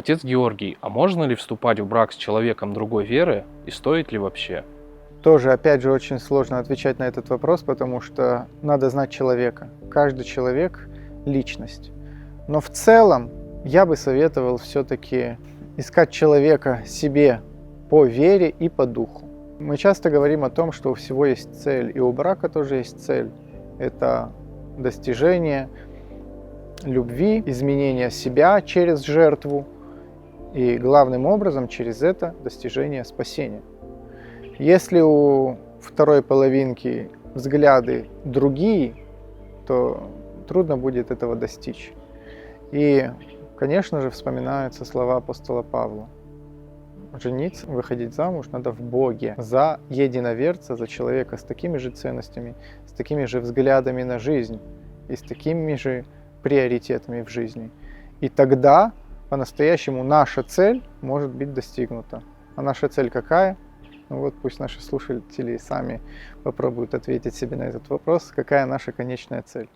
Отец Георгий, а можно ли вступать в брак с человеком другой веры и стоит ли вообще? Тоже, опять же, очень сложно отвечать на этот вопрос, потому что надо знать человека. Каждый человек – личность. Но в целом я бы советовал все-таки искать человека себе по вере и по духу. Мы часто говорим о том, что у всего есть цель, и у брака тоже есть цель. Это достижение любви, изменение себя через жертву и главным образом через это достижение спасения. Если у второй половинки взгляды другие, то трудно будет этого достичь. И, конечно же, вспоминаются слова апостола Павла. Жениться, выходить замуж надо в Боге за единоверца, за человека с такими же ценностями, с такими же взглядами на жизнь и с такими же приоритетами в жизни. И тогда по-настоящему наша цель может быть достигнута. А наша цель какая? Ну вот пусть наши слушатели сами попробуют ответить себе на этот вопрос, какая наша конечная цель.